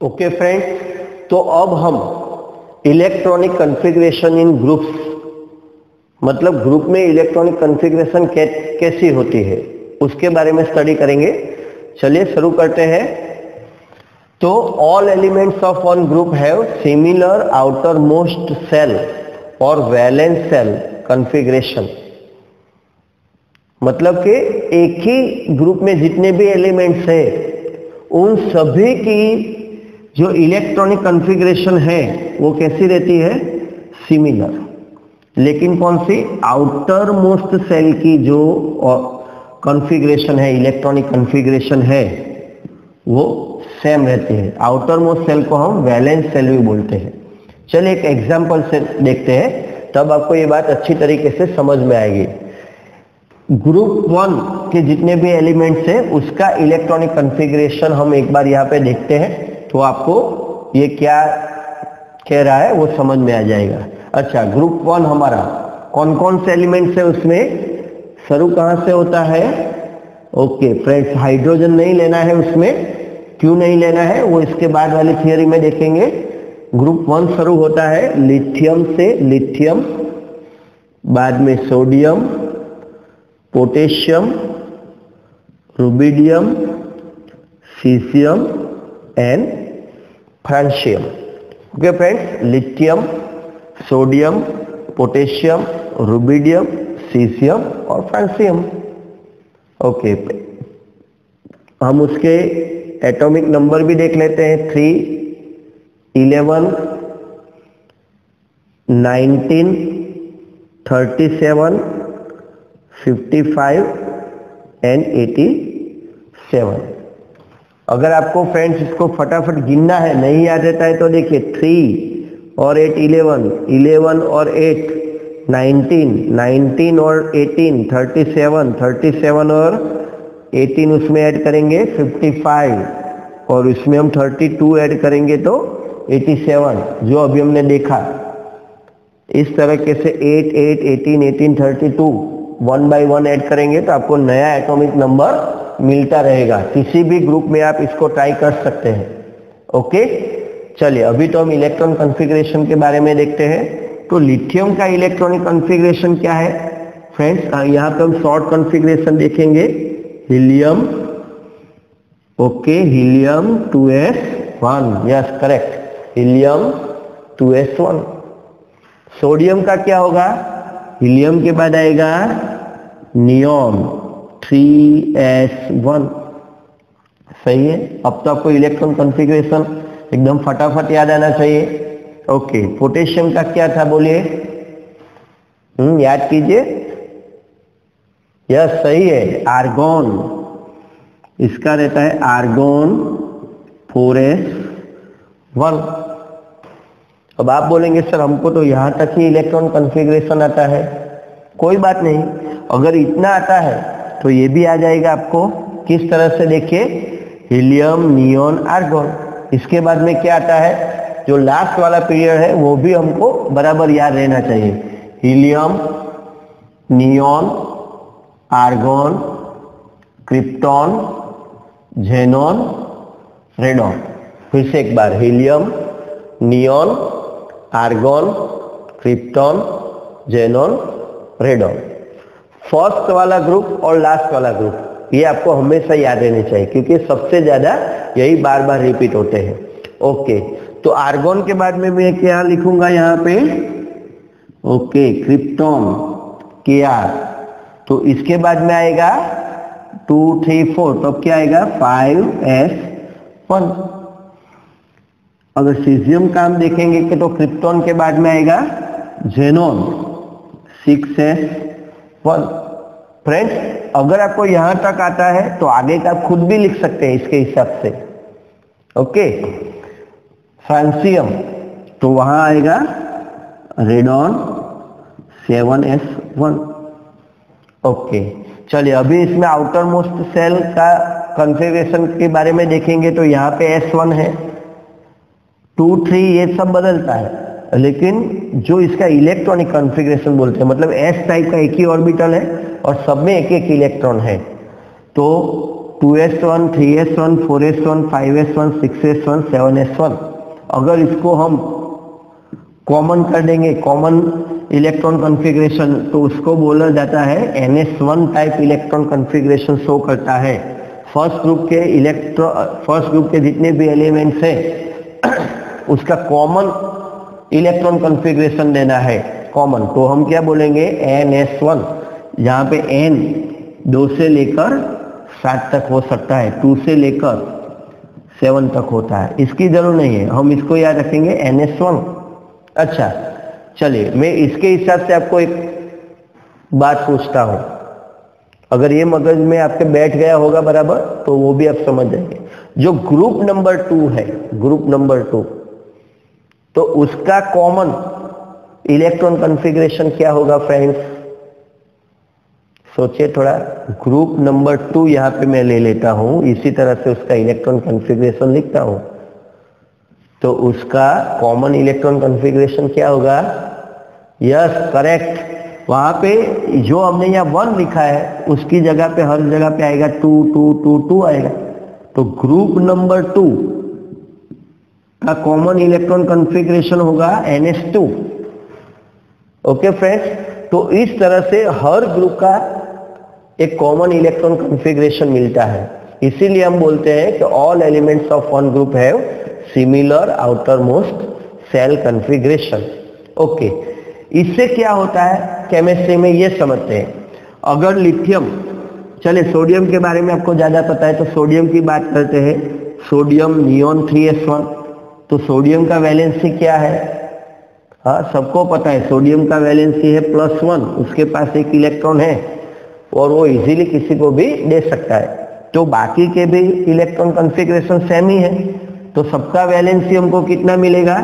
Okay friends, तो अब हम इलेक्ट्रॉनिक कॉन्फ़िगरेशन इन ग्रुप्स, मतलब ग्रुप में इलेक्ट्रॉनिक कॉन्फ़िगरेशन कैसी होती है उसके बारे में स्टडी करेंगे। चलिए शुरू करते हैं। तो all elements of one group have similar outermost shell और वैलेंस सेल कॉन्फ़िगरेशन। मतलब कि एक ही ग्रुप में जितने भी एलिमेंट्स हैं उन सभी की जो इलेक्ट्रॉनिक कॉन्फ़िगरेशन है वो कैसी रहती है, सिमिलर। लेकिन कौन सी, आउटर मोस्ट सेल की जो कॉन्फ़िगरेशन है, इलेक्ट्रॉनिक कॉन्फ़िगरेशन है वो सेम रहती है। आउटर मोस्ट सेल को हम वैलेंस सेल भी बोलते हैं। चलिए एक एग्जांपल से देखते हैं, तब आपको ये बात अच्छी तरीके से समझ में आएगी। ग्रुप 1 के जितने भी एलिमेंट्स हैं उसका इलेक्ट्रॉनिक कॉन्फ़िगरेशन हम एक बार यहाँ पे देखते हैं, तो आपको ये क्या कह रहा है वो समझ में आ जाएगा। अच्छा, ग्रुप 1 हमारा कौन कौन से एलिमेंट्स है, उसमें शुरू कहाँ से होता है? ओके फ्रेंड्स, हाइड्रोजन नहीं लेना है उसमें। क्यों नहीं लेना है वो इसके बाद वाली थियरी में देखेंगे। ग्रुप 1 शुरू होता है लिथियम से, लिथियम, बाद में sodium, potassium, rubidium, caesium and francium. Okay friends, lithium, sodium, potassium, rubidium, caesium और फ्रांसियम। ओके, हम उसके एटॉमिक नंबर भी देख लेते हैं। 3, 11, 19, 37, 55 एंड 87। अगर आपको फ्रेंड्स इसको फटाफट गिनना है, नहीं याद रहता है, तो देखिए 3 और 8 11, 11 और 8 19, 19 और 18 37, 37 और 18 उसमें ऐड करेंगे 55, और उसमें हम 32 ऐड करेंगे तो 87, जो अभी हमने देखा। इस तरीके से 8, 8, 18, 18, 32 1 बाय 1 ऐड करेंगे तो आपको नया एटॉमिक नंबर मिलता रहेगा। किसी भी ग्रुप में आप इसको ट्राई कर सकते हैं। ओके, चलिए अभी तो हम इलेक्ट्रॉन कॉन्फ़िगरेशन के बारे में देखते हैं। तो लिथियम का इलेक्ट्रॉनिक कॉन्फ़िगरेशन क्या है फ्रेंड्स? यहाँ पे हम शॉर्ट कॉन्फ़िगरेशन देखेंगे। Helium, okay, helium 2s1, yes correct, helium 2s1। Sodium का क्या होगा? हीलियम के बाद आएगा नियॉन 3s1। सही है। अब तो आपको इलेक्ट्रॉन कॉन्फ़िगरेशन एकदम फटाफट याद आना चाहिए। ओके, पोटेशियम का क्या था बोलिए, याद कीजिए। यस सही है, आर्गोन। इसका रहता है आर्गोन 4s1। अब आप बोलेंगे सर हमको तो यहां तक ही इलेक्ट्रॉन कॉन्फ़िगरेशन आता है। कोई बात नहीं, अगर इतना आता है तो ये भी आ जाएगा आपको। किस तरह से देखिए, हीलियम, नियॉन, आर्गोन। इसके बाद में क्या आता है, जो लास्ट वाला पीरियड है वो भी हमको बराबर याद रहना चाहिए। Helium, neon, argon, krypton, xenon, radon. फिर से एक बार, helium, neon, argon, krypton, xenon, radon. First वाला ग्रुप और लास्ट वाला ग्रुप ये आपको हमेशा याद रहने चाहिए, क्योंकि सबसे ज्यादा यही बार बार रिपीट होते हैं। ओके, तो आर्गोन के बाद में मैं क्या लिखूंगा यहाँ पे? Okay, krypton, Kr। तो इसके बाद में आएगा 2, 3, 4, तो अब क्या आएगा 5s1। अगर सीजियम का हम देखेंगे कि तो क्रिप्टॉन के बाद में आएगा ज़ेनॉन 6s1। फ्रेंड्स, अगर आपको यहां तक आता है तो आगे का खुद भी लिख सकते हैं इसके हिसाब से। ओके, फ्रांसियम, तो वहां आएगा रेडॉन 7s1। ओके, चलिए अभी इसमें आउटर मोस्ट सेल का कॉन्फ़िगरेशन के बारे में देखेंगे। तो यहाँ पे s1 है, 2, 3 ये सब बदलता है, लेकिन जो इसका इलेक्ट्रॉनिक कॉन्फ़िगरेशन बोलते हैं, मतलब s टाइप का एक ही ऑर्बिटल है और सब में एक एक इलेक्ट्रॉन है। तो 2s1, 3s1, 4s1, 5s1, 6s1, 7s1, अगर इसको हम कॉमन कर देंगे, कॉमन इलेक्ट्रॉन कॉन्फ़िगरेशन, तो उसको बोला जाता है ns1 type electron configuration show करता है। फर्स्ट ग्रुप के जितने भी एलिमेंट्स हैं उसका कॉमन इलेक्ट्रॉन कॉन्फ़िगरेशन देना है, कॉमन। तो हम क्या बोलेंगे, ns1, जहाँ पे n 2 से लेकर 7 तक हो सकता है, 2 से लेकर 7 तक होता है, इसकी जरूरत नहीं है, हम इसको याद रखेंगे ns1। अच्छा चलिए, मैं इसके हिसाब से आपको एक बात पूछता हूं, अगर ये मगज में आपके बैठ गया होगा बराबर तो वो भी आप समझ जाएंगे। जो ग्रुप नंबर 2 है, ग्रुप नंबर 2, तो उसका कॉमन इलेक्ट्रॉन कॉन्फ़िगरेशन क्या होगा फ्रेंड्स? सोचिए थोड़ा। ग्रुप नंबर 2 यहां पे मैं ले लेता हूं, इसी तरह से उसका इलेक्ट्रॉन कॉन्फ़िगरेशन लिखता हूं, तो उसका कॉमन इलेक्ट्रॉन कॉन्फ़िगरेशन क्या होगा? यस करेक्ट, वहां पे जो हमने यहाँ 1 लिखा है उसकी जगह पे हर जगह पे आएगा 2 2 2 2 आएगा। तो ग्रुप नंबर 2 का कॉमन इलेक्ट्रॉन कॉन्फ़िगरेशन होगा ns2। ओके फ्रेंड्स, तो इस तरह से हर ग्रुप का एक कॉमन इलेक्ट्रॉन कॉन्फ़िगरेशन मिलता है, इसीलिए हम बोलते हैं कि all elements of one group have similar outermost shell configuration. Okay, इससे क्या होता है केमिस्ट्री में ये समझते हैं। अगर लिथियम, चले सोडियम के बारे में आपको ज्यादा पता है तो सोडियम की बात करते हैं। सोडियम नियॉन 3s1, तो सोडियम का वैलेंसी क्या है? हाँ सबको पता है, सोडियम का वैलेंसी है +1, उसके पास एक इलेक्ट्रॉन है और वो इजीली किसी को भी दे सकता है। तो बाकी के भी इलेक्ट्रॉन कॉन्फ़िगरेशन सेम ही है, तो सबका वैलेंसी हमको कितना मिलेगा?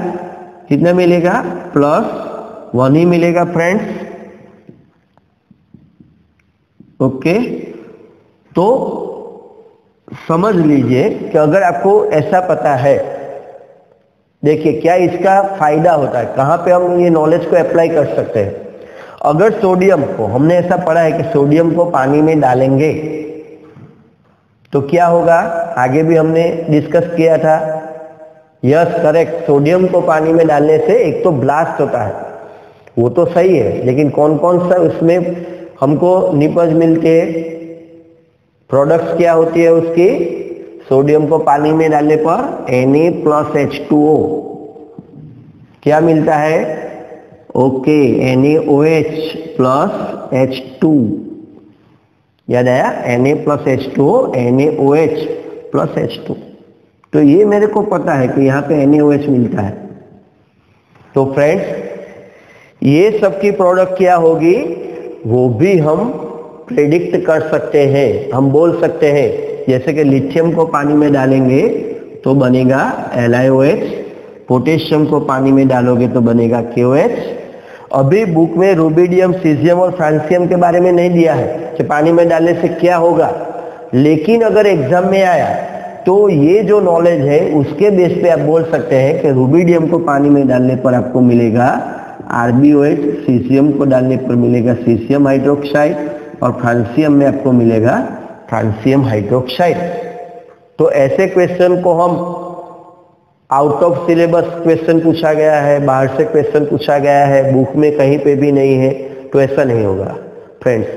कितना मिलेगा? +1 ही मिलेगा फ्रेंड्स। ओके, तो समझ लीजिए कि अगर आपको ऐसा पता है, देखिए क्या इसका फायदा होता है, कहां पे हम ये नॉलेज को अप्लाई कर सकते हैं। अगर सोडियम को, हमने ऐसा पढ़ा है कि सोडियम को पानी में डालेंगे तो क्या होगा, आगे भी हमने डिस्कस किया था। यस करेक्ट, सोडियम को पानी में डालने से एक तो ब्लास्ट होता है, वो तो सही है, लेकिन कौन कौन सा उसमें हमको निपज मिलती है, प्रोडक्ट्स क्या होती है उसकी? सोडियम को पानी में डालने पर Na+H2O क्या मिलता है? ओके, NaOH+H2, याद आया? Na+H2O, NaOH+H2। तो ये मेरे को पता है कि यहाँ पे NaOH मिलता है। तो फ्रेंड्स ये सब की प्रोडक्ट क्या होगी वो भी हम प्रेडिक्ट कर सकते हैं, हम बोल सकते हैं। जैसे कि लिथियम को पानी में डालेंगे तो बनेगा LiOH, पोटेशियम को पानी में डालोगे तो बनेगा KOH। अभी बुक में रुबिडियम, सीजियम और फ्रांसियम के बारे में नहीं दिया है कि पानी में डालने से क्या होगा, लेकिन अगर एग्जाम में आया तो ये जो नॉलेज है उसके बेस पे आप बोल सकते हैं कि रुबिडियम को पानी में डालने पर आपको मिलेगा RbOH, सीसियम को डालने पर मिलेगा सीसियम हाइड्रोक्साइड और फ्रांसियम में आपको मिलेगा फ्रांसियम हाइड्रोक्साइड। तो ऐसे क्वेश्चन को हम आउट ऑफ सिलेबस क्वेश्चन पूछा गया है, बाहर से क्वेश्चन पूछा गया है, बुक में कहीं पे भी नहीं है, तो ऐसा नहीं होगा फ्रेंड्स।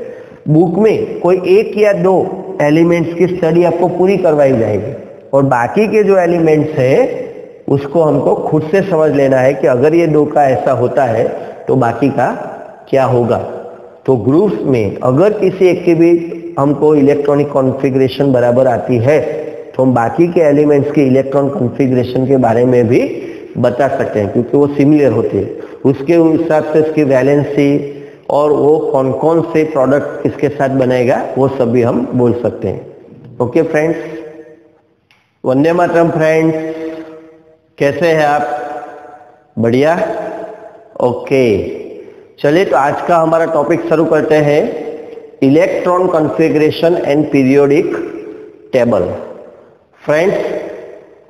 बुक में कोई एक या दो एलिमेंट्स की स्टडी आपको पूरी करवाई जाएगी और बाकी के जो एलिमेंट्स है उसको हमको खुद से समझ लेना है कि अगर ये दो का ऐसा होता है तो बाकी का क्या होगा। तो ग्रुप्स में अगर किसी एक की भी हमको इलेक्ट्रॉनिक कॉन्फ़िगरेशन बराबर आती है तो हम बाकी के एलिमेंट्स के इलेक्ट्रॉन कॉन्फ़िगरेशन के बारे में भी बता सकते हैं, क्योंकि वो सिमिलर होते हैं, उसके हिसाब से उसकी वैलेंसी और वो कौन कौन से प्रोडक्ट किसके साथ बनाएगा वो सब भी हम बोल सकते हैं। Okay friends, Vande Mataram friends, कैसे हैं आप? बढ़िया। ओके चलिए, तो आज का हमारा टॉपिक शुरू करते हैं, electron configuration and periodic table. Friends,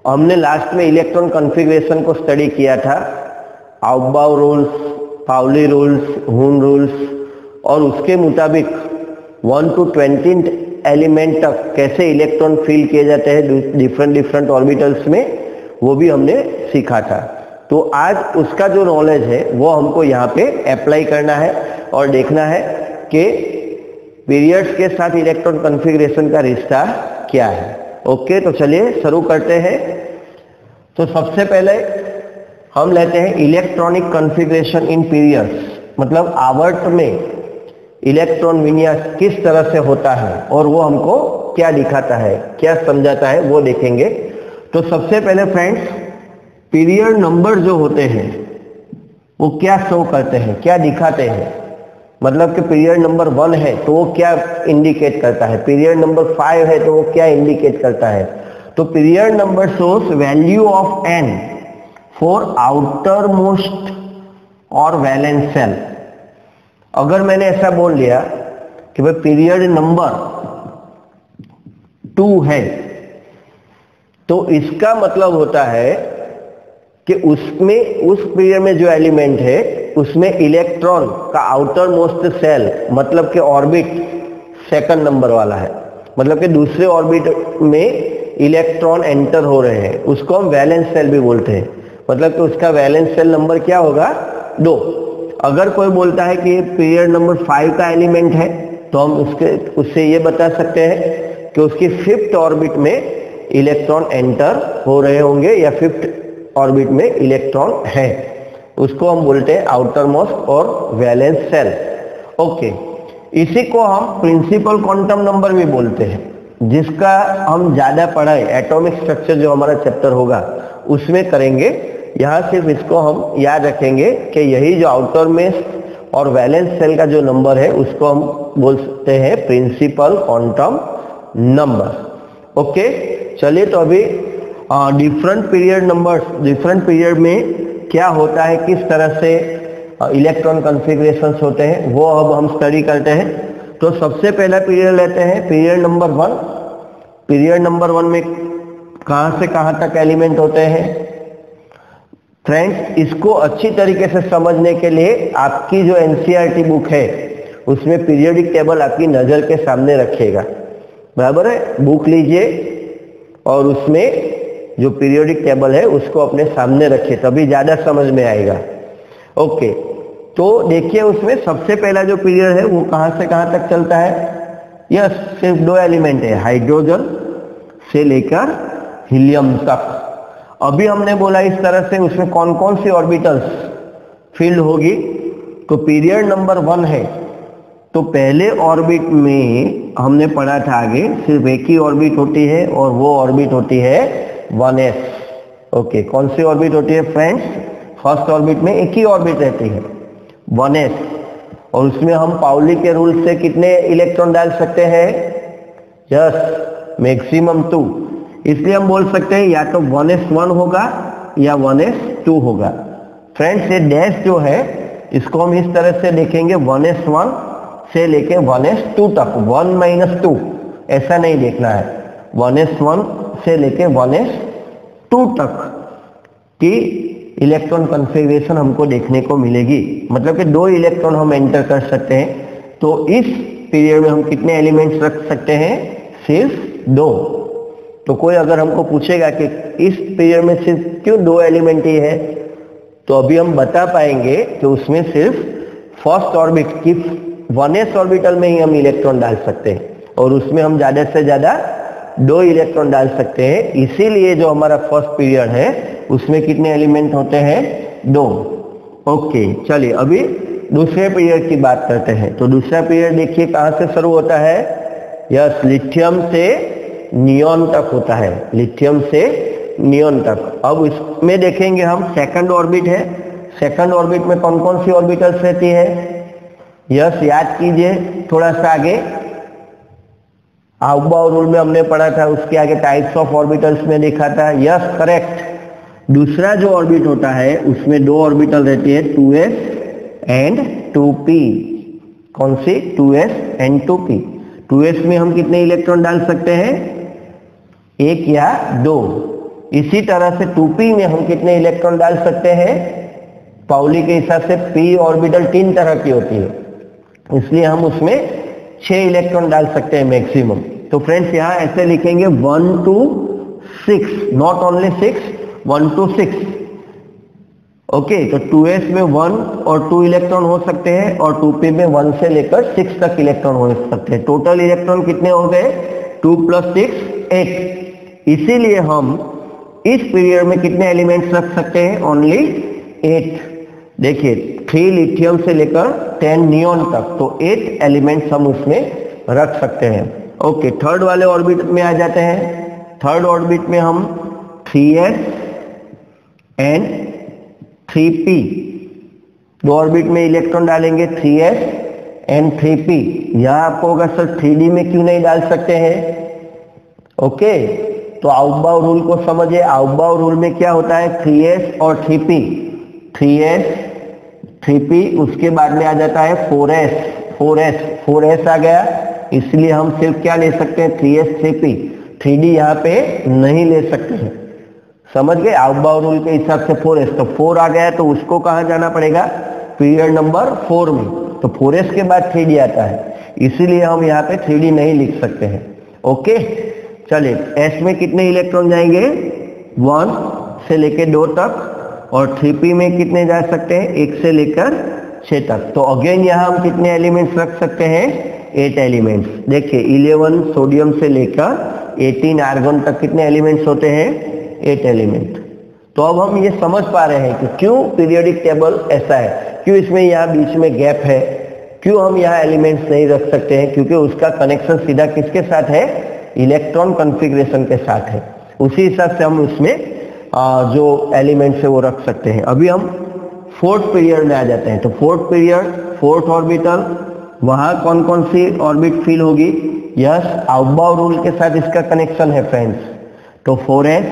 हमने लास्ट में इलेक्ट्रॉन कॉन्फ़िगरेशन को स्टडी किया था, आउबाउ रूल्स, पाउली रूल्स, हून रूल्स, और उसके मुताबिक 1 to 20 एलिमेंट तक कैसे इलेक्ट्रॉन फील किए जाते हैं डिफरेंट ऑर्बिटल्स में, वो भी हमने सीखा था। तो आज उसका जो नॉलेज है वो हमको यहाँ पे अप्लाई करना है और देखना है कि पीरियड्स के साथ इलेक्ट्रॉन कॉन्फ़िगरेशन का रिश्ता क्या है। ओके, तो चलिए शुरू करते हैं। तो सबसे पहले हम लेते हैं इलेक्ट्रॉनिक कॉन्फ़िगरेशन इन पीरियड्स, मतलब आवर्त में इलेक्ट्रॉन विन्यास किस तरह से होता है और वो हमको क्या दिखाता है, क्या समझाता है, वो देखेंगे। तो सबसे पहले फ्रेंड्स, पीरियड नंबर जो होते हैं वो क्या शो करते हैं, क्या दिखाते हैं। मतलब कि पीरियड नंबर 1 है तो वो क्या इंडिकेट करता है, पीरियड नंबर 5 है तो वो क्या इंडिकेट करता है। तो period number shows value of n for outer most और वैलेंस सेल। अगर मैंने ऐसा बोल दिया कि भाई पीरियड नंबर 2 है, तो इसका मतलब होता है कि उसमें, उस पीरियड में जो एलिमेंट है उसमें इलेक्ट्रॉन का आउटर मोस्ट सेल, मतलब कि ऑर्बिट सेकंड नंबर वाला है, मतलब कि दूसरे ऑर्बिट में इलेक्ट्रॉन एंटर हो रहे हैं, उसको हम वैलेंस सेल भी बोलते हैं। मतलब कि उसका वैलेंस सेल नंबर क्या होगा, 2। अगर कोई बोलता है कि पीरियड नंबर 5 का एलिमेंट है, तो हम उससे ये बता सकते हैं कि उसकी 5th ऑर्बिट में इलेक्ट्रॉन एंटर हो रहे होंगे या 5th ऑर्बिट में इलेक्ट्रॉन है, उसको हम बोलते हैं आउटर मोस्ट और वैलेंस सेल। ओके, इसी को हम प्रिंसिपल क्वांटम नंबर भी बोलते हैं, जिसका हम ज्यादा पढ़ाई एटॉमिक स्ट्रक्चर जो हमारा चैप्टर होगा उसमें करेंगे। यहाँ सिर्फ इसको हम याद रखेंगे कि यही जो आउटर मोस्ट और वैलेंस सेल का जो नंबर है उसको हम बोलते हैं प्रिंसिपल क्वांटम नंबर। ओके, चलिए तो अभी different period numbers, different period में क्या होता है, किस तरह से इलेक्ट्रॉन कॉन्फ़िगरेशंस होते हैं, वो अब हम स्टडी करते हैं। तो सबसे पहला पीरियड लेते हैं पीरियड नंबर 1। पीरियड नंबर 1 में कहां से कहां तक एलिमेंट होते हैं फ्रेंड्स। इसको अच्छी तरीके से समझने के लिए आपकी जो एनसीईआरटी बुक है उसमें पीरियोडिक टेबल आपकी नजर के सामने रखिएगा, बराबर है। बुक लीजिए और उसमें जो पीरियोडिक टेबल है उसको अपने सामने रखिए, तभी ज्यादा समझ में आएगा। ओके, तो देखिए उसमें सबसे पहला जो पीरियड है वो कहां से कहां तक चलता है। यस, सिर्फ 2 एलिमेंट है, हाइड्रोजन से लेकर हीलियम तक। अभी हमने बोला इस तरह से उसमें कौन कौन सी ऑर्बिटल्स फील्ड होगी। तो पीरियड नंबर 1 है तो पहले ऑर्बिट में हमने पढ़ा था आगे, सिर्फ एक ही ऑर्बिट होती है और वो ऑर्बिट होती है 1s। ओके, कौन सी ऑर्बिट होती है फ्रेंड्स, फर्स्ट ऑर्बिट में एक ही ऑर्बिट रहती है 1s, और उसमें हम पाउली के रूल से कितने इलेक्ट्रॉन डाल सकते हैं, यस, मैक्सिमम 2। इसलिए हम बोल सकते हैं या तो 1s1 होगा या 1s2 होगा। फ्रेंड्स, ये डैश जो है इसको हम इस तरह से देखेंगे, 1s1 से लेके 1s2 तक, 1 - 2 ऐसा नहीं देखना है, 1s1 से लेके 1s2 तक की इलेक्ट्रॉन कॉन्फ़िगरेशन हमको देखने को मिलेगी। मतलब कि 2 इलेक्ट्रॉन हम एंटर कर सकते हैं। तो इस पीरियड में हम कितने एलिमेंट्स रख सकते हैं, सिर्फ 2। तो कोई अगर हमको पूछेगा कि इस पीरियड में सिर्फ क्यों 2 एलिमेंट ही है, तो अभी हम बता पाएंगे कि उसमें सिर्फ फर्स्ट ऑर्बिट की 1s ऑर्बिटल में ही हम इलेक्ट्रॉन डाल सकते हैं और उसमें हम ज्यादा से ज्यादा 2 इलेक्ट्रॉन डाल सकते हैं। इसीलिए जो हमारा फर्स्ट पीरियड है उसमें कितने एलिमेंट होते हैं, 2। ओके, चलिए अभी दूसरे पीरियड की बात करते हैं। तो दूसरा पीरियड देखिए कहां से शुरू होता है, यस, लिथियम से नियोन तक होता है, लिथियम से नियोन तक। अब इसमें देखेंगे हम सेकंड ऑर्बिट है। सेकंड ऑर्बिट में कौन कौन सी ऑर्बिटल्स रहती है, यस, याद कीजिए थोड़ा सा आगे, आउबाउ रूल में हमने पढ़ा था, उसके आगे टाइप्स ऑफ ऑर्बिटल्स में देखा था। Yes, correct. दूसरा जो ऑर्बिट होता है उसमें 2 ऑर्बिटल रहती है, 2s एंड 2p। कौन सी, 2s एंड 2p। 2s में हम कितने इलेक्ट्रॉन डाल सकते हैं, 1 या 2। इसी तरह से 2p में हम कितने इलेक्ट्रॉन डाल सकते हैं, पाउली के हिसाब से p ऑर्बिटल 3 तरह की होती है, इसलिए हम उसमें 6 इलेक्ट्रॉन डाल सकते हैं मैक्सिमम। तो फ्रेंड्स यहाँ ऐसे लिखेंगे 1 to 6, not only 6, 1 to 6। Okay, तो 2s में 1 और 2 इलेक्ट्रॉन हो सकते हैं और 2p में 1 से लेकर 6 तक इलेक्ट्रॉन हो सकते हैं। टोटल इलेक्ट्रॉन कितने हो गए? 2 + 6 8। इसीलिए हम इस पीरियड में कितने एलिमेंट्स रख सकते हैं? ओनली 8। देखिए 3 लिथियम से लेकर 10 नियॉन तक, तो 8 एलिमेंट्स हम उसमें रख सकते हैं। ओके, थर्ड वाले ऑर्बिट में आ जाते हैं। थर्ड ऑर्बिट में हम 3s एंड 3p, दो ऑर्बिट में इलेक्ट्रॉन डालेंगे 3s एंड 3p। यहां आपको होगा सर 3d में क्यों नहीं डाल सकते हैं? ओके, तो आउटबाउ रूल को समझिए। आउटबाउ रूल में क्या होता है? 3s और 3p, 3s 3p, उसके बाद में आ जाता है 4s आ गया, इसलिए हम सिर्फ क्या ले सकते हैं? 3s 3p, 3d यहाँ पे नहीं ले सकते हैं। समझ गए? आउटबाउ रूल के हिसाब से 4s, तो 4 आ गया तो उसको कहाँ जाना पड़ेगा? पीरियड नंबर 4 में। तो 4s के बाद 3d आता है, इसीलिए हम यहाँ पे 3d नहीं लिख सकते हैं। ओके, चलिए s में कितने इलेक्ट्रॉन जाएंगे? 1 से लेके 2 तक, और 3p में कितने जा सकते हैं? 1 से लेकर 6 तक। तो अगेन यहाँ हम कितने एलिमेंट्स रख सकते हैं? 8 एलिमेंट्स। देखिए 11 सोडियम से लेकर 18 आर्गन तक कितने एलिमेंट्स होते हैं? 8 एलिमेंट। तो अब हम ये समझ पा रहे हैं कि क्यों पीरियोडिक टेबल ऐसा है, क्यों इसमें यहाँ बीच में गैप है, क्यों हम यहाँ एलिमेंट्स नहीं रख सकते हैं, क्योंकि उसका कनेक्शन सीधा किसके साथ है? इलेक्ट्रॉन कॉन्फ़िगरेशन के साथ है। उसी हिसाब से हम उसमें जो एलिमेंट्स है वो रख सकते हैं। अभी हम फोर्थ पीरियड में आ जाते हैं। तो फोर्थ पीरियड, फोर्थ ऑर्बिटल, वहां कौन कौन सी ऑर्बिट फिल होगी? यस, आउटबाउ रूल के साथ इसका कनेक्शन है फ्रेंड्स। तो 4s,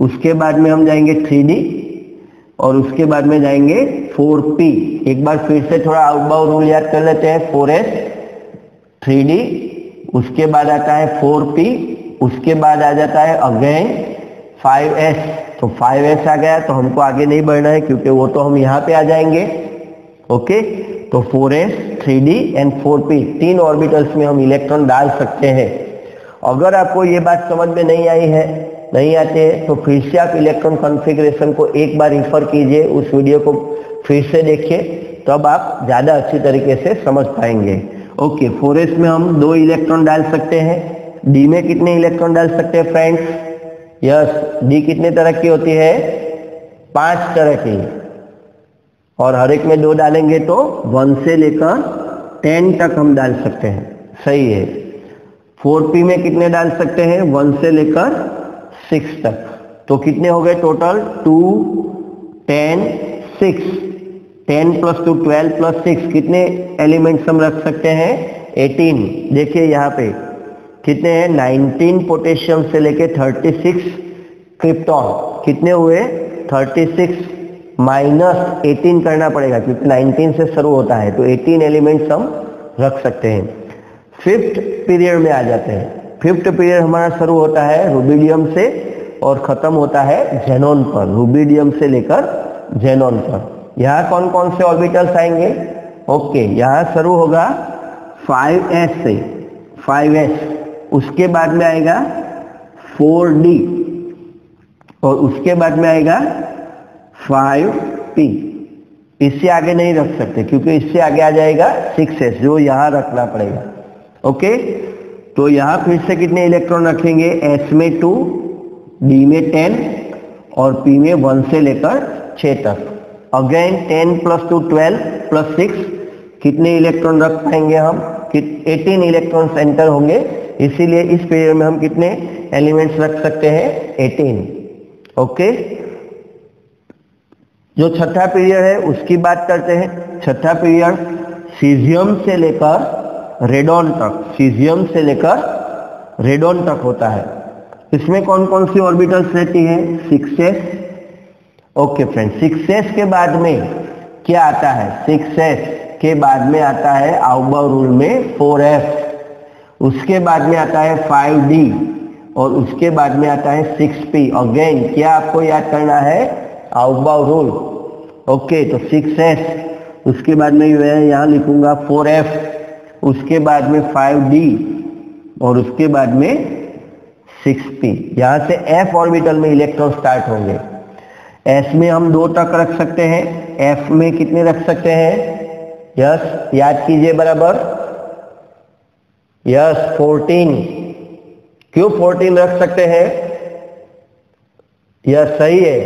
उसके बाद में हम जाएंगे 3d, और उसके बाद में जाएंगे 4p। एक बार फिर से थोड़ा आउटबाउ रूल याद कर लेते हैं। 4s 3d, उसके बाद आता है 4p, उसके बाद आ जाता है अगेन 5s। तो 5s आ गया तो हमको आगे नहीं बढ़ना है, क्योंकि वो तो हम यहाँ पे आ जाएंगे। ओके, तो 4s 3d and 4p, 3 orbitals में हम इलेक्ट्रॉन डाल सकते हैं। अगर आपको ये बात समझ में नहीं आई है, नहीं आते हैं, तो फिर से आप इलेक्ट्रॉन कॉन्फ़िगरेशन को एक बार रिफर कीजिए, उस वीडियो को फिर से देखिए, तब आप ज़्यादा अच्छी तरीके से समझ पाएंगे। ओके, 4s में हम 2 इलेक्ट्रॉन डाल सकते हैं। d में कितने इलेक्ट्रॉन डाल सकते हैं फ्रेंड्स? यस, d कितने तरह की होती है? 5 तरह की, और हर एक में 2 डालेंगे तो 1 से लेकर 10 तक हम डाल सकते हैं। सही है। 4p में कितने डाल सकते हैं? 1 से लेकर 6 तक। तो कितने हो गए टोटल? 2 10 6, 10 + 2 12 + 6, कितने एलिमेंट्स हम रख सकते हैं? 18। देखिए यहाँ पे कितने हैं? 19 पोटेशियम से लेके 36 क्रिप्टॉन। कितने हुए? 36 - 18 करना पड़ेगा, क्योंकि 19 से शुरू होता है, तो 18 एलिमेंट्स हम रख सकते हैं। फिफ्थ पीरियड में आ जाते हैं। फिफ्थ पीरियड हमारा शुरू होता है रुबिडियम से और खत्म होता है जेनॉन पर, रुबिडियम से लेकर जेनॉन पर। यहाँ कौन कौन से ऑर्बिटल्स आएंगे? ओके, यहाँ शुरू होगा 5s से, 5s, उसके बाद में आएगा 4d, और उसके बाद में आएगा 5p। इससे आगे नहीं रख सकते, क्योंकि इससे आगे आ जाएगा 6s, जो यहाँ रखना पड़ेगा। ओके, तो यहाँ फिर से कितने इलेक्ट्रॉन रखेंगे? s में 2, d में 10, और p में 1 से लेकर 6 तक। अगेन 10 + 2 12 + 6, कितने इलेक्ट्रॉन रख पाएंगे हम? 18 इलेक्ट्रॉन्स एंटर होंगे, इसीलिए इस पीरियड में हम कितने एलिमेंट्स रख सकते हैं? 18। ओके, जो छठा पीरियड है उसकी बात करते हैं। छठा पीरियड सीजियम से लेकर रेडॉन तक, सीजियम से लेकर रेडॉन तक होता है। इसमें कौन कौन सी ऑर्बिटल्स रहती है? 6s। ओके फ्रेंड, 6s के बाद में क्या आता है? 6s के बाद में आता है आउटबाउ रूल में 4s, उसके बाद में आता है 5d, और उसके बाद में आता है 6p। अगेन क्या आपको याद करना है? आउटबाउ रूल। ओके, तो 6s, उसके बाद में मैं यहाँ लिखूंगा 4f, उसके बाद में 5d, और उसके बाद में 6p। यहां से f ऑर्बिटल में इलेक्ट्रॉन स्टार्ट होंगे। s में हम 2 तक रख सकते हैं, f में कितने रख सकते हैं? यस, याद कीजिए बराबर। यस 14। क्यों 14 रख सकते हैं? यह सही है,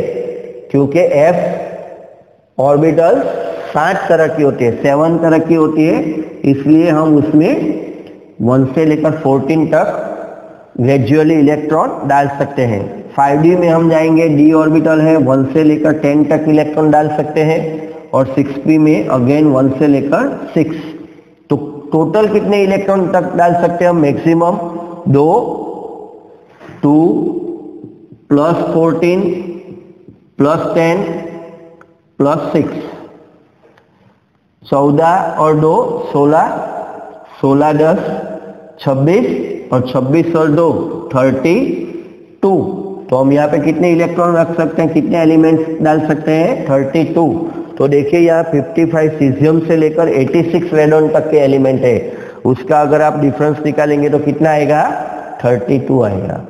क्योंकि f ऑर्बिटल 7 तरह की होती है, 7 तरह की होती है, इसलिए हम उसमें 1 से लेकर 14 तक ग्रेजुअली इलेक्ट्रॉन डाल सकते हैं। 5d में हम जाएंगे, d ऑर्बिटल है, 1 से लेकर 10 तक इलेक्ट्रॉन डाल सकते हैं, और 6p में अगेन 1 से लेकर 6। तो टोटल कितने इलेक्ट्रॉन तक डाल सकते हैं हम? मैक्सिमम 2 प्लस 14 प्लस 10 प्लस 6, 14 और 2 16, 16 10 26, और 26 और 2 32। तो हम यहाँ पे कितने इलेक्ट्रॉन रख सकते हैं, कितने एलिमेंट्स डाल सकते हैं? 32। तो देखिए यहाँ 55 सीजियम से लेकर 86 रेडॉन तक के एलिमेंट है, उसका अगर आप डिफरेंस निकालेंगे तो कितना आएगा? 32 आएगा।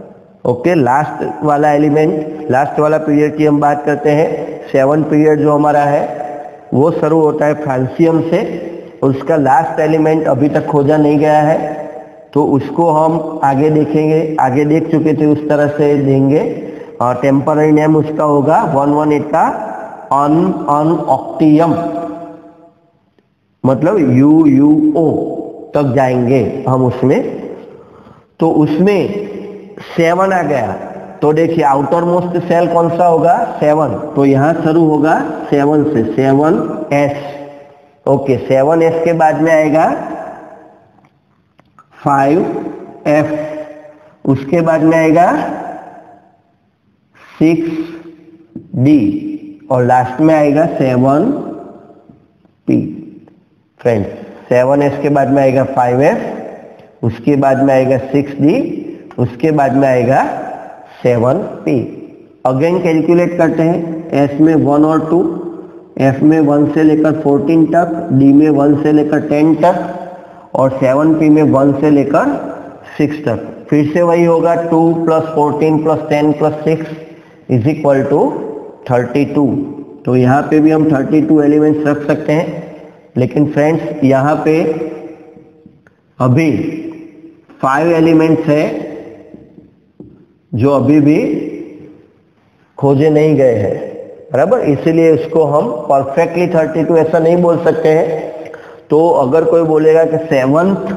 ओके, लास्ट वाला एलिमेंट, लास्ट वाला पीरियड की हम बात करते हैं। 7 पीरियड जो हमारा है वो शुरू होता है फ्रांसियम से, उसका लास्ट एलिमेंट अभी तक खोजा नहीं गया है, तो उसको हम आगे देखेंगे, आगे देख चुके थे, उस तरह से देंगे। और टेम्पररी नेम उसका होगा 118 का ऑक्टियम, मतलब UUO तक जाएंगे हम उसमें। तो उसमें 7 आ गया, तो देखिए आउटर मोस्ट सेल कौन सा होगा? 7। तो यहां शुरू होगा 7 से, 7s। ओके, 7s के बाद में आएगा 5f, उसके बाद में आएगा 6d, और लास्ट में आएगा 7p। फ्रेंड्स, 7s के बाद में आएगा 5f, उसके बाद में आएगा 6d, उसके बाद में आएगा 7p। अगेन कैलकुलेट करते हैं। s में 1 और 2, f में 1 से लेकर 14 तक, d में 1 से लेकर 10 तक, और 7p में 1 से लेकर 6 तक। फिर से वही होगा, 2 plus 14 plus 10 plus 6 is equal to 32। तो यहाँ पे भी हम 32 एलिमेंट्स रख सकते हैं, लेकिन फ्रेंड्स यहाँ पे अभी 5 एलिमेंट्स है जो अभी भी खोजे नहीं गए हैं, बराबर। इसीलिए इसको हम परफेक्टली 32 ऐसा नहीं बोल सकते हैं। तो अगर कोई बोलेगा कि 7th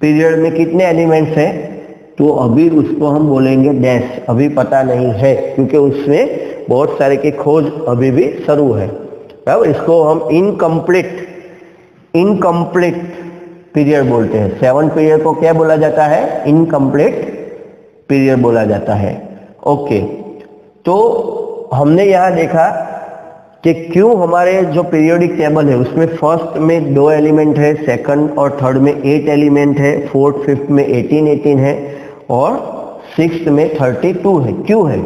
पीरियड में कितने एलिमेंट्स हैं, तो अभी उसको हम बोलेंगे डैश, अभी पता नहीं है, क्योंकि उसमें बहुत सारे की खोज अभी भी शुरू है, बराबर। इसको हम इनकम्प्लीट पीरियड बोलते हैं। 7 पीरियड को क्या बोला जाता है? इनकम्प्लीट पीरियड बोला जाता है। ओके, तो हमने यहाँ देखा कि क्यों हमारे जो पीरियोडिक टेबल है उसमें फर्स्ट में 2 एलिमेंट है, सेकंड और थर्ड में 8 एलिमेंट है, फोर्थ फिफ्थ में 18 है, और सिक्स्थ में 32 है। क्यों है?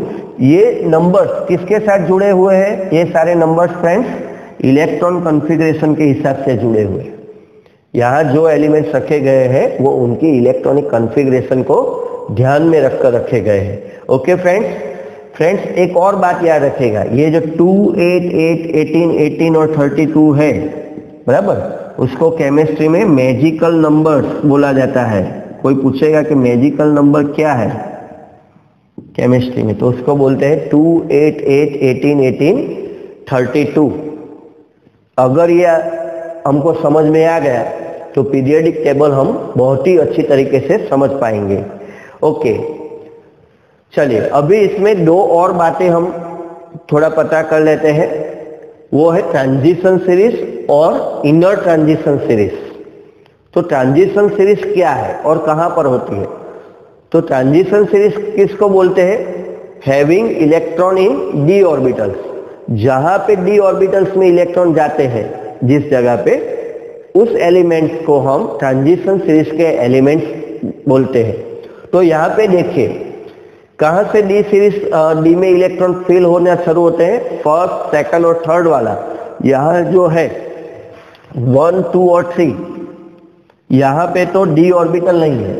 ये नंबर्स किसके साथ जुड़े हुए हैं? ये सारे नंबर्स फ्रेंड्स इलेक्ट्रॉन कॉन्फ़िगरेशन के हिसाब से जुड़े हुए हैं। यहाँ जो एलिमेंट्स रखे गए हैं वो उनकी इलेक्ट्रॉनिक कॉन्फ़िगरेशन को ध्यान में रखकर रखे गए हैं। ओके फ्रेंड्स, एक और बात याद रखेगा, ये जो 2, 8, 8, 18, 18 और 32 है, बराबर, उसको केमिस्ट्री में मैजिकल नंबर्स बोला जाता है। कोई पूछेगा कि मैजिकल नंबर क्या है केमिस्ट्री में, तो उसको बोलते हैं 2, 8, 8, 18, 18, 32। अगर ये हमको समझ में आ गया तो पीरियोडिक टेबल हम बहुत ही अच्छी तरीके से समझ पाएंगे। ओके, चलिए अभी इसमें 2 और बातें हम थोड़ा पता कर लेते हैं। वो है ट्रांजिशन सीरीज और इनर ट्रांजिशन सीरीज। तो ट्रांजिशन सीरीज क्या है और कहां पर होती है? तो ट्रांजिशन सीरीज किसको बोलते हैं? Having electron in D orbitals. जहां पे डी ऑर्बिटल्स में इलेक्ट्रॉन जाते हैं, जिस जगह पे, उस एलिमेंट्स को हम ट्रांजिशन सीरीज के एलिमेंट्स बोलते हैं। तो यहाँ पे देखिए कहां से डी सीरीज, डी में इलेक्ट्रॉन फिल होना शुरू होते हैं? फर्स्ट, सेकंड और थर्ड वाला। यहाँ जो है 1, 2 और 3, यहाँ पे तो d ऑर्बिटल नहीं है,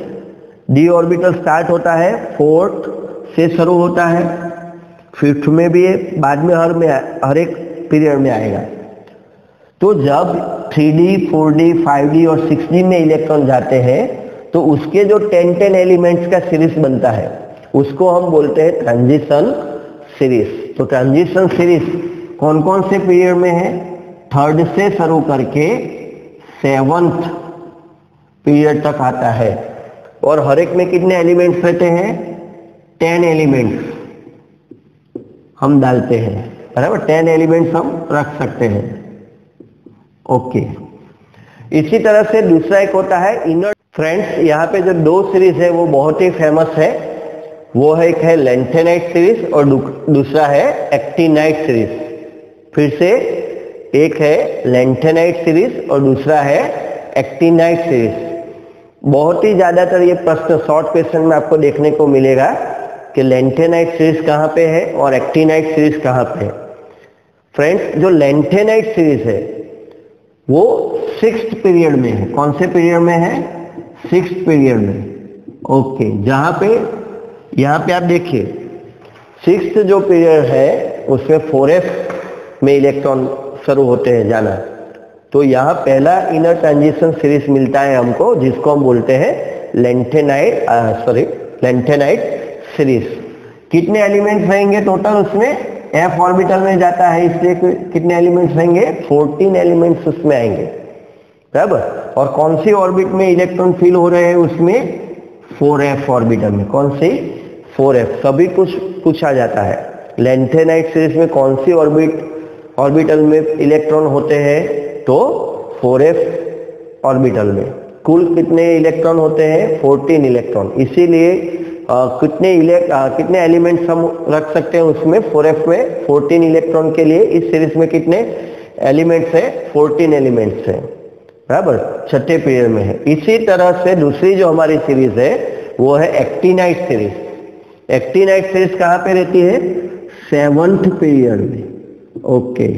d ऑर्बिटल स्टार्ट होता है 4th से शुरू होता है, 5th में भी है, बाद में हर एक पीरियड में आएगा। तो जब 3D 4D 5D और 6D में इलेक्ट्रॉन जाते हैं तो उसके जो 10 एलिमेंट्स का सीरीज बनता है उसको हम बोलते हैं ट्रांजिशन सीरीज। तो ट्रांजिशन सीरीज कौन कौन से पीरियड में है? 3rd से शुरू करके 7th पीरियड तक आता है। और हर एक में कितने एलिमेंट्स रहते हैं? 10 एलिमेंट्स हम डालते हैं, बराबर। 10 एलिमेंट्स हम रख सकते हैं। ओके, इसी तरह से दूसरा एक होता है इनर। फ्रेंड्स, यहाँ पे जो 2 सीरीज है वो बहुत ही फेमस है, वो है, एक है लैंथेनाइट सीरीज और दूसरा है एक्टिनाइट सीरीज। फिर से, एक है लैंथेनाइट सीरीज और दूसरा है एक्टिनाइट सीरीज। बहुत ही ज्यादातर ये प्रश्न शॉर्ट क्वेश्चन में आपको देखने को मिलेगा कि लैंथेनाइट सीरीज कहाँ पे है और एक्टिनाइट सीरीज कहाँ पे है। फ्रेंड्स, जो लैंथेनाइट सीरीज है वो 6th पीरियड में है। कौन से पीरियड में है? 6th पीरियड में। ओके, जहां पे यहाँ पे आप देखिए 6th जो पीरियड है उसमें 4f में इलेक्ट्रॉन शुरू होते हैं जाना। तो यहाँ पहला इनर ट्रांजिशन सीरीज मिलता है हमको, जिसको हम बोलते हैं लैंथेनाइट सीरीज। कितने एलिमेंट्स रहेंगे टोटल उसमें? f ऑर्बिटल में जाता है, इसलिए कितने एलिमेंट्स रहेंगे? 14 एलिमेंट्स उसमें आएंगे, बराबर। और कौन सी ऑर्बिट में इलेक्ट्रॉन फिल हो रहे हैं? उसमें 4f ऑर्बिटल में। कौन सी? 4f। सभी कुछ पूछा जाता है। लैंथेनाइट सीरीज में कौन सी ऑर्बिटल में इलेक्ट्रॉन होते हैं? तो 4f ऑर्बिटल में। कुल कितने इलेक्ट्रॉन होते हैं? 14 इलेक्ट्रॉन। इसीलिए कितने एलिमेंट्स हम रख सकते हैं उसमें? 4f में 14 इलेक्ट्रॉन के लिए। इस सीरीज में कितने एलिमेंट्स है? 14 एलिमेंट्स है, बराबर। 6th पीरियड में है। इसी तरह से दूसरी जो हमारी सीरीज है वो है एक्टिनाइट सीरीज। एक्टिनाइट सीरीज कहाँ पे रहती है? 7th पीरियड में। ओके,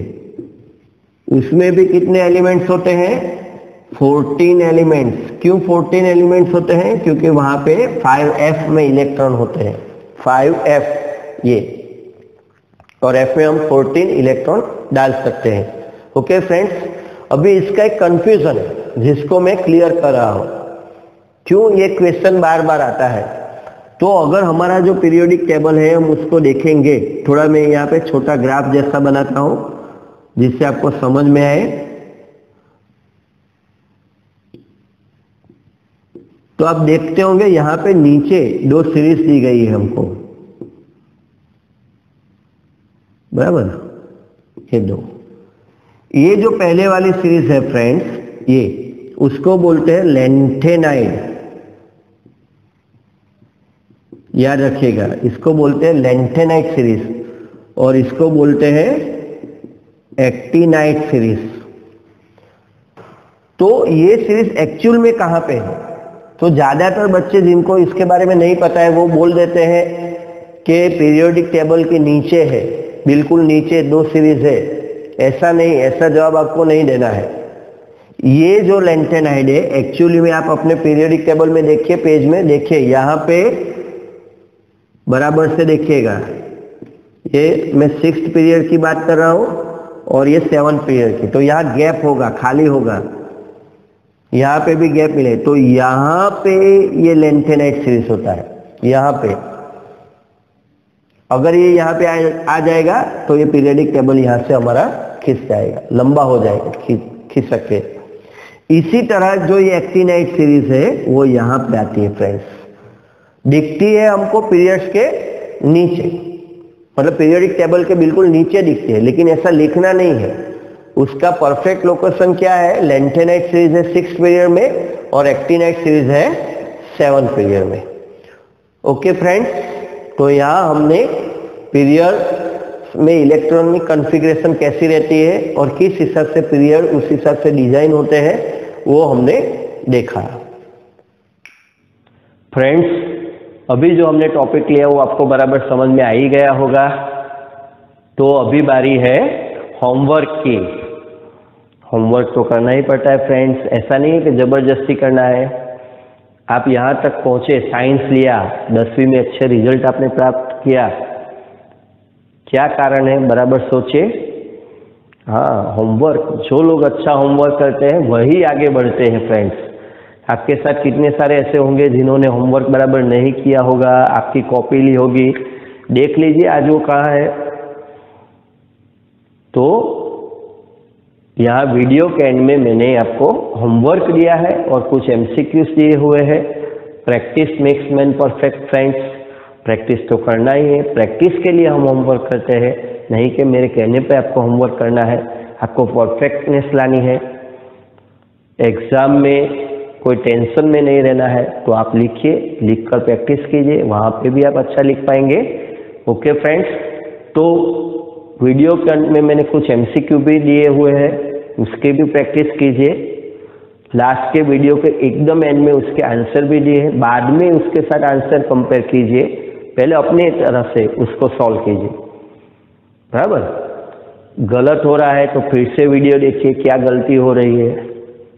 उसमें भी कितने एलिमेंट्स होते हैं? 14 एलिमेंट्स। क्यों 14 एलिमेंट्स होते हैं? क्योंकि वहां पे 5f में इलेक्ट्रॉन होते हैं, 5f ये, और f में हम 14 इलेक्ट्रॉन डाल सकते हैं। ओके फ्रेंड्स, अभी इसका एक कंफ्यूजन है जिसको मैं क्लियर कर रहा हूं। क्यों ये क्वेश्चन बार बार आता है? तो अगर हमारा जो पीरियोडिक टेबल है हम उसको देखेंगे, थोड़ा मैं यहाँ पे छोटा ग्राफ जैसा बनाता हूं जिससे आपको समझ में आए। तो आप देखते होंगे यहाँ पे नीचे 2 सीरीज दी गई है हमको, बराबर। ये 2, ये जो पहले वाली सीरीज है फ्रेंड्स, ये उसको बोलते हैं लैंथेनाइड। याद रखिएगा, इसको बोलते हैं लैंथेनाइट सीरीज और इसको बोलते हैं एक्टिनाइट सीरीज। तो ये सीरीज एक्चुअल में कहां पे है? तो ज्यादातर बच्चे जिनको इसके बारे में नहीं पता है वो बोल देते हैं कि पीरियोडिक टेबल के नीचे है, बिल्कुल नीचे 2 सीरीज है। ऐसा नहीं, ऐसा जवाब आपको नहीं देना है। ये जो लैंथेनाइड है एक्चुअली में आप अपने पीरियोडिक टेबल में देखिए, पेज में देखिए, यहाँ पे बराबर से देखिएगा। ये मैं 6th पीरियड की बात कर रहा हूं और ये 7th पीरियड की। तो यहाँ गैप होगा, खाली होगा, यहाँ पे भी गैप मिले, तो यहाँ पे ये लैंथेनाइट सीरीज होता है। यहाँ पे अगर ये यहाँ पे आ जाएगा तो ये पीरियोडिक टेबल यहाँ से हमारा खिंच जाएगा, लंबा हो जाएगा, खिंच सकते। इसी तरह जो ये एक्टिनाइट सीरीज है वो यहाँ पे आती है फ्रेंड्स, दिखती है हमको पीरियड्स के नीचे, मतलब पीरियोडिक टेबल के बिल्कुल नीचे दिखती है, लेकिन ऐसा लिखना नहीं है। उसका परफेक्ट लोकेशन क्या है? लैंथेनाइट सीरीज है 6th पीरियड में और एक्टिनाइट सीरीज है 7th पीरियड में। ओके फ्रेंड्स, तो यहाँ हमने पीरियड में इलेक्ट्रॉनिक कॉन्फ़िगरेशन कैसी रहती है और किस हिसाब से पीरियड उस हिसाब से डिजाइन होते हैं वो हमने देखा। फ्रेंड्स, अभी जो हमने टॉपिक लिया वो आपको बराबर समझ में आ ही गया होगा। तो अभी बारी है होमवर्क की। होमवर्क तो करना ही पड़ता है फ्रेंड्स, ऐसा नहीं है कि ज़बरदस्ती करना है। आप यहाँ तक पहुँचे, साइंस लिया, 10वीं में अच्छे रिजल्ट आपने प्राप्त किया, क्या कारण है? बराबर सोचिए। हाँ, होमवर्क। जो लोग अच्छा होमवर्क करते हैं वही आगे बढ़ते हैं फ्रेंड्स। आपके साथ कितने सारे ऐसे होंगे जिन्होंने होमवर्क बराबर नहीं किया होगा, आपकी कॉपी ली होगी, देख लीजिए आज वो कहाँ है। तो यहाँ वीडियो के एंड में मैंने आपको होमवर्क दिया है और कुछ एमसीक्यूज दिए हुए हैं। Practice makes man perfect friends, practice तो करना ही है। प्रैक्टिस के लिए हम होमवर्क करते हैं, नहीं कि मेरे कहने पे आपको होमवर्क करना है। आपको परफेक्टनेस लानी है। एग्जाम में कोई टेंशन में नहीं रहना है, तो आप लिखिए, लिखकर प्रैक्टिस कीजिए, वहाँ पे भी आप अच्छा लिख पाएंगे। ओके फ्रेंड्स, तो वीडियो के अंत में मैंने कुछ एमसीक्यू भी दिए हुए हैं, उसके भी प्रैक्टिस कीजिए। लास्ट के वीडियो के एकदम एंड में उसके आंसर भी दिए हैं, बाद में उसके साथ आंसर कंपेयर कीजिए, पहले अपने तरह से उसको सॉल्व कीजिए। बराबर? गलत हो रहा है तो फिर से वीडियो देखिए क्या गलती हो रही है,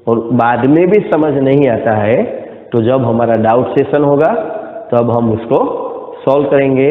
और बाद में भी समझ नहीं आता है तो जब हमारा डाउट सेशन होगा तब हम उसको सॉल्व करेंगे।